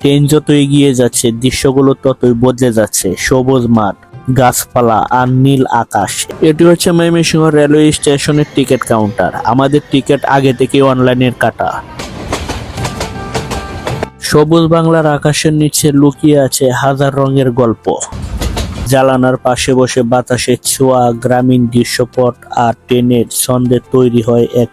Train যত এগিয়ে যাচ্ছে দৃশ্যগুলো ততই বদলে যাচ্ছে। সবুজ মাঠ, গাছপালা আর নীল আকাশ। এটি হচ্ছে ময়মনসিংহ রেলওয়ে স্টেশনের টিকিট কাউন্টার। আমাদের টিকিট আগে থেকে অনলাইনের কাটা। সবুজ বাংলার আকাশের নিচে লুকিয়ে আছে হাজার রঙের গল্প। জানালার পাশে বসে বাতাসের ছোঁয়া, গ্রামীণ দৃশ্যপট আর ট্রেনের ছন্দে তৈরি হয় এক।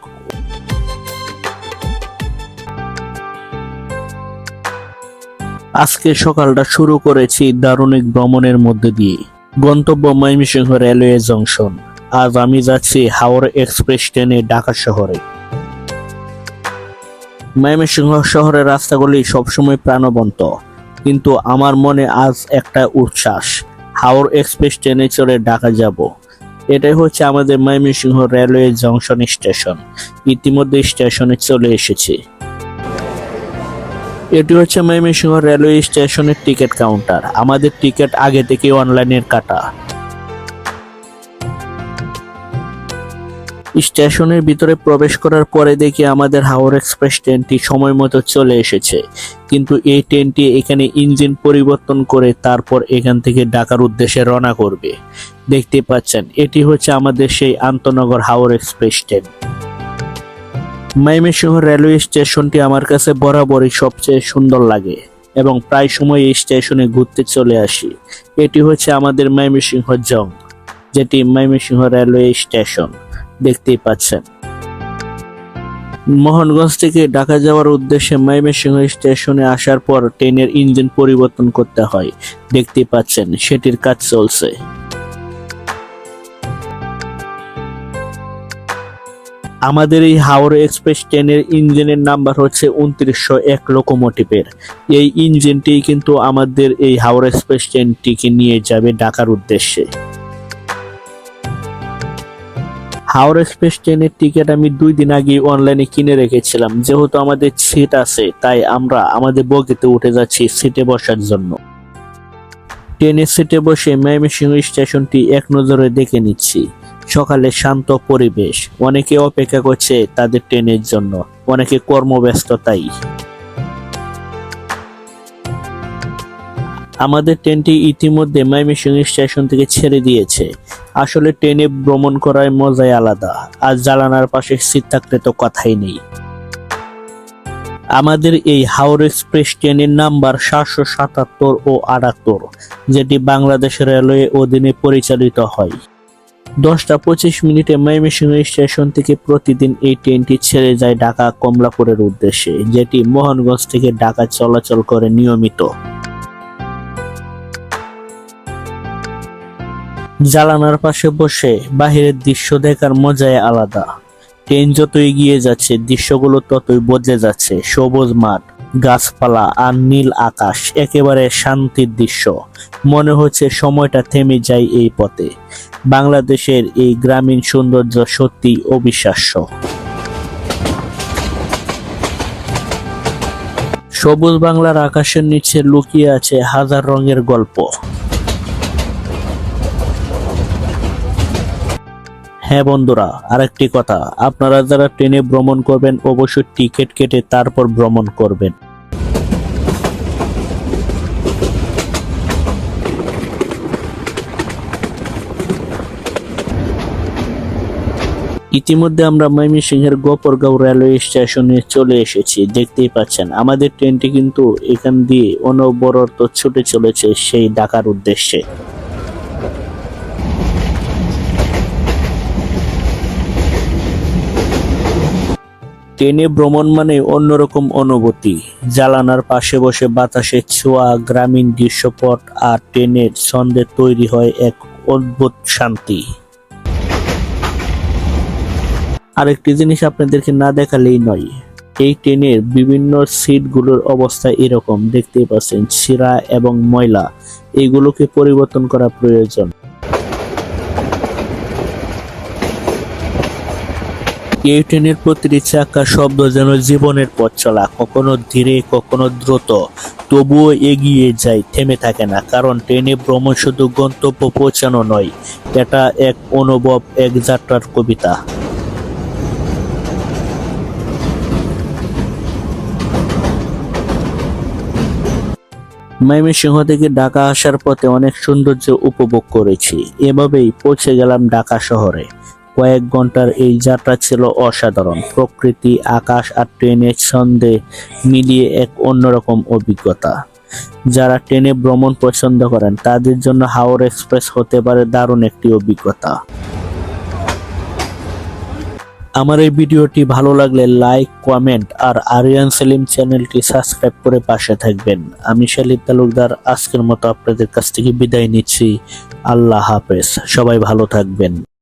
আজকে সকালটা শুরু করেছি দারুণ এক ভ্রমণের মধ্যে দিয়ে। গন্তব্য ময়মনসিংহ রেলওয়ে জংশন। আজ আমি যাচ্ছি হাওড়া এক্সপ্রেস ট্রেনে ঢাকা শহরে। ময়মনসিংহ শহরের রাস্তাগুলি সবসময় প্রাণবন্ত, কিন্তু আমার মনে আজ একটা উচ্ছ্বাস। হাওড়া এক্সপ্রেস ট্রেনে চড়ে ঢাকা যাব। এটাই হচ্ছে আমাদের ময়মনসিংহ রেলওয়ে জংশন স্টেশন। ইতিমধ্যে স্টেশনে চলে এসেছি। এটি হচ্ছে ময়মনসিংহ রেলওয়ে স্টেশনের টিকিট কাউন্টার। আমাদের টিকিট আগে থেকে অনলাইনের কাটা। স্টেশনের ভিতরে প্রবেশ করার পরে দেখি আমাদের হাওড়া এক্সপ্রেস ট্রেনটি সময় মতো চলে এসেছে, কিন্তু এই ট্রেনটি এখানে ইঞ্জিন পরিবর্তন করে তারপর এখান থেকে ঢাকার উদ্দেশ্যে রওনা করবে। দেখতে পাচ্ছেন, এটি হচ্ছে আমাদের সেই আন্তনগর Howrah express train. Mymensingh railway স্টেশনটি আমার কাছে বরাবরই সবচেয়ে সুন্দর লাগে এবং প্রায় সময় এই স্টেশনে ঘুরতে চলে আসি। এটি হচ্ছে আমাদের ময়মনসিংহ জং, যেটি ময়মনসিংহ রেলওয়ে স্টেশন। দেখতেই পাচ্ছেন, মোহনগঞ্জ থেকে ঢাকা যাওয়ার উদ্দেশ্যে ময়মনসিংহ স্টেশনে আসার পর ট্রেনের ইঞ্জিন পরিবর্তন করতে হয়। দেখতেই পাচ্ছেন, সেটির কাজ চলছে। আমাদের এই হাওড়া এক্সপ্রেস ট্রেনের ইঞ্জিনের নাম্বার হচ্ছে 2901 লোকোমোটিভের। এই ইঞ্জিনটি কিন্তু আমাদের এই হাওড়া এক্সপ্রেস ট্রেনটিকে নিয়ে যাবে ঢাকার উদ্দেশ্যে। হাওড়া এক্সপ্রেস ট্রেনের টিকিট আমি 2 দিন আগে অনলাইনে কিনে রেখেছিলাম। যেহেতু আমাদের সিট আছে, তাই আমরা আমাদের বগিতে উঠে যাচ্ছি সিটে বসার জন্য। ট্রেনের সিটে বসে ময়মনসিংহ স্টেশনটি এক নজরে দেখে নিচ্ছি। সকালে শান্ত পরিবেশ, অনেকে অপেক্ষা করছে তাদের ট্রেনের জন্য, অনেকে কর্মব্যস্ততাই। আমাদের ট্রেনটি ইতিমধ্যে ময়মনসিংহ স্টেশন থেকে ছেড়ে দিয়েছে। আসলে ট্রেনে ভ্রমণ করার মজাই আলাদা, আর জানালার পাশে সিট থাকলে তো কথাই নেই। আমাদের এই হাওড়া এক্সপ্রেস ট্রেনের নাম্বার 777 ও 78, যেটি বাংলাদেশ রেলওয়ে অধীনে পরিচালিত হয়। 10টা 25 ময়মনসিংহ স্টেশন থেকে প্রতিদিন এই ট্রেনটি ছেড়ে যায় ঢাকা কমলাপুরের উদ্দেশ্যে, যেটি মোহনগঞ্জ থেকে ঢাকা চলাচল করে নিয়মিত। জানালার পাশে বসে বাহিরের দৃশ্য দেখার মজাই আলাদা। ট্রেন যত এগিয়ে যাচ্ছে দৃশ্যগুলো ততই বদলে যাচ্ছে। সবুজ মাঠ, গাছপালা আর নীল আকাশ, একেবারে শান্তির দৃশ্য। মনে হচ্ছে সময়টা থেমে যায় এই পথে। বাংলাদেশের এই গ্রামীণ সৌন্দর্য সত্যি অবিশ্বাস্য। সবুজ বাংলার আকাশের নিচে লুকিয়ে আছে হাজার রঙের গল্প। হ্যাঁ বন্ধুরা, আরেকটি কথা, আপনারা যারা ট্রেনে ভ্রমণ করবেন অবশ্যই টিকিট কেটে তারপর ভ্রমণ করবেন। ইতিমধ্যে আমরা ময়মনসিংহের গোপরগাঁও রেলওয়ে স্টেশনে চলে এসেছি। দেখতেই পাচ্ছেন, আমাদের ট্রেনটি কিন্তু এখান দিয়ে অনবরত ছুটে চলেছে সেই ঢাকার উদ্দেশ্যে। ট্রেনে ভ্রমণ মানে অন্যরকম অনুভূতি। জানালার পাশে বসে বাতাসের ছোঁয়া, গ্রামীণ দৃশ্যপট আর ট্রেনের ছন্দে তৈরি হয় এক অদ্ভুত শান্তি। আরেকটি জিনিস আপনাদেরকে না দেখালেই নয়, এই ট্রেনের বিভিন্ন সিটগুলোর অবস্থা এরকম। দেখতেই পাচ্ছেন, ছিঁড়া এবং ময়লা, এগুলোকে পরিবর্তন করা প্রয়োজন। এই ট্রেনের প্রতিটি চাকার শব্দ যেন জীবনের পথ চলা, কখনো ধীরে কখনো দ্রুত, তবুও এগিয়ে যায়, থেমে থাকে না। কারণ ট্রেনে ভ্রমণ শুধু গন্তব্য পৌঁছানো নয়, এটা এক অনুভব, এক যাত্রার কবিতা। ময়মনসিংহ থেকে ঢাকা আসার পথে অনেক সৌন্দর্য উপভোগ করেছি। এভাবেই পৌঁছে গেলাম ঢাকা শহরে। কয়েক ঘন্টার এই যাত্রা ছিল অসাধারণ। প্রকৃতি, আকাশ আর ট্রেনের ছন্দে মিলিয়ে এক অন্যরকম অভিজ্ঞতা। যারা ট্রেনে ভ্রমণ পছন্দ করেন তাদের জন্য হাওড়া এক্সপ্রেস হতে পারে দারুণ একটি অভিজ্ঞতা। আমার এই ভিডিওটি ভালো লাগলে লাইক, কমেন্ট আর আরিয়ান সেলিম চ্যানেলটি সাবস্ক্রাইব করে পাশে থাকবেন। আমি সেলিম তালুকদার আজকের মতো আপনাদের কাছ থেকে বিদায় নিচ্ছি। আল্লাহ হাফেজ। সবাই ভালো থাকবেন।